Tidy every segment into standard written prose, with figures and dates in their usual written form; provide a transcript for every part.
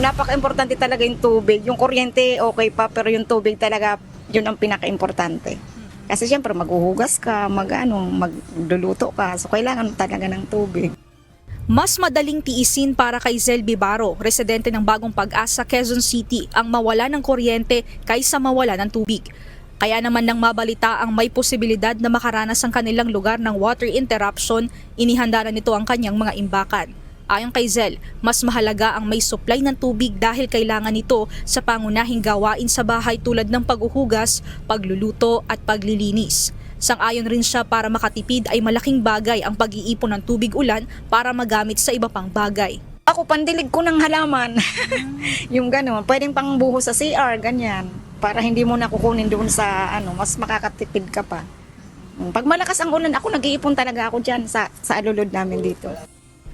napaka-importante talaga yung tubig. Yung kuryente, okay pa, pero yung tubig talaga, yun ang pinaka-importante. Kasi siyempre, maghuhugas ka, magluluto ka, so kailangan talaga ng tubig. Mas madaling tiisin para kay Zelby Baro, residente ng Bagong Pag-asa, Quezon City, ang mawala ng kuryente kaysa mawala ng tubig. Kaya naman nang mabalita ang may posibilidad na makaranas ang kanilang lugar ng water interruption, inihanda na nito ang kanyang mga imbakan. Ayon kay Zel, mas mahalaga ang may supply ng tubig dahil kailangan nito sa pangunahing gawain sa bahay tulad ng paghuhugas, pagluluto at paglilinis. Sang-ayon rin siya para makatipid ay malaking bagay ang pag-iipon ng tubig ulan para magamit sa iba pang bagay. Ako, pandilig ko ng halaman. Yung gano'n, pwedeng pang buhos sa CR, ganyan. Para hindi mo nakukunin doon sa, mas makakatipid ka pa. Pag malakas ang ulan, ako nag-iipon talaga ako dyan sa alulod namin dito.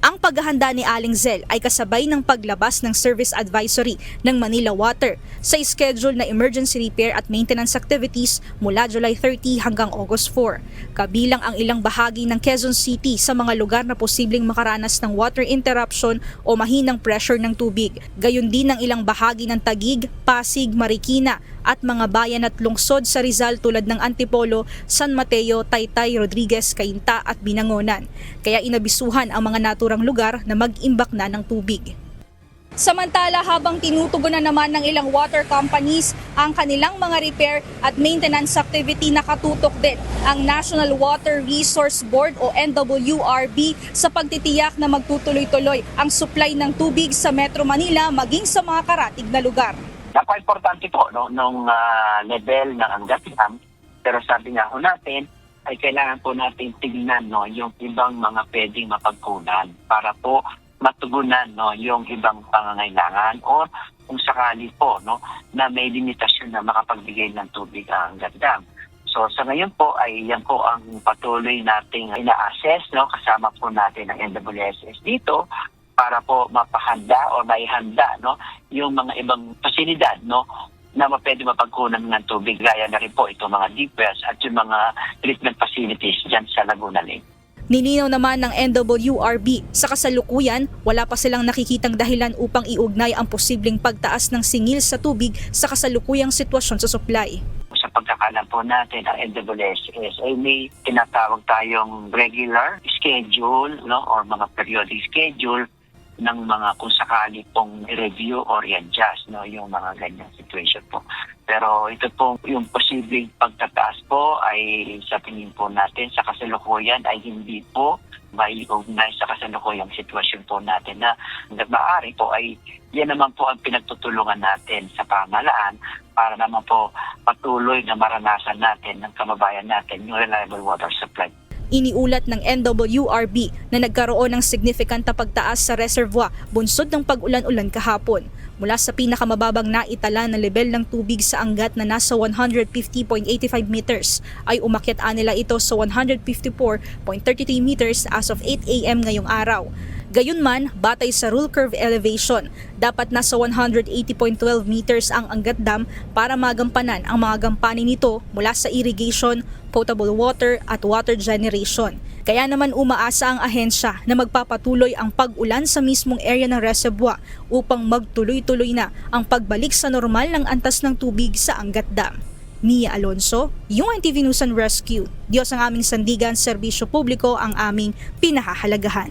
Ang paghahanda ni Aling Zel ay kasabay ng paglabas ng service advisory ng Manila Water sa schedule na emergency repair at maintenance activities mula July 30 hanggang August 4. Kabilang ang ilang bahagi ng Quezon City sa mga lugar na posibleng makaranas ng water interruption o mahinang pressure ng tubig. Gayon din ang ilang bahagi ng Taguig, Pasig, Marikina at mga bayan at lungsod sa Rizal tulad ng Antipolo, San Mateo, Taytay, Rodriguez, Cainta at Binangonan. Kaya inabisuhan ang mga naturang lugar na mag-imbak na ng tubig. Samantala, habang tinutugunan naman ng ilang water companies ang kanilang mga repair at maintenance activity, nakatutok din ang National Water Resource Board o NWRB sa pagtitiyak na magtutuloy-tuloy ang supply ng tubig sa Metro Manila maging sa mga karatig na lugar. Napaka-importante po nung level ng Angat-Dam, pero sabi nga ho natin ay kailangan po natin tignan yung ibang mga pwedeng mapagkunan para po matugunan yung ibang pangangailangan or kung sakali po na may limitasyon na makapagbigay ng tubig ang Angat-Dam. So sa ngayon po ay yan po ang patuloy nating ina-assess kasama po natin ang NWSS dito para po mapahanda o maihanda yung mga ibang pasilidad na pwede mapagkunan ng tubig gaya na rin po itong mga deep wells at yung mga treatment facilities dyan sa Laguna Lake. Nilinaw naman ng NWRB sa kasalukuyan, wala pa silang nakikitang dahilan upang iugnay ang posibleng pagtaas ng singil sa tubig sa kasalukuyang sitwasyon sa supply. Sa pagkakalam po natin, ang NWSS ay may tinatawag tayong regular schedule or mga periodic schedule ng mga kung sakali pong review or i-adjust yung mga ganyang situation po. Pero ito po yung posibleng pagtataas po ay sa tingin po natin sa kasalukuyan ay hindi po maiugnay sa kasalukuyang sitwasyon po natin na maaari po ay yan naman po ang pinagtutulungan natin sa pamahalaan para naman po patuloy na maranasan natin ng kababayan natin yung reliable water supply. Iniulat ng NWRB na nagkaroon ng significant na pagtaas sa reservoir bunsod ng pag-ulan-ulan kahapon. Mula sa pinakamababang naitala na level ng tubig sa Angat na nasa 150.85 meters ay umakyat nila ito sa 154.33 meters as of 8 a.m. ngayong araw. Gayunman, batay sa rule curve elevation, dapat nasa 180.12 meters ang Angat Dam para magampanan ang mga gampanin nito mula sa irrigation, potable water at water generation. Kaya naman umaasa ang ahensya na magpapatuloy ang pag-ulan sa mismong area ng reservoir upang magtuloy-tuloy na ang pagbalik sa normal ng antas ng tubig sa Angat Dam. Mia Alonso, UNTV News and Rescue. Diyos ang aming sandigan, serbisyo publiko ang aming pinahahalagahan.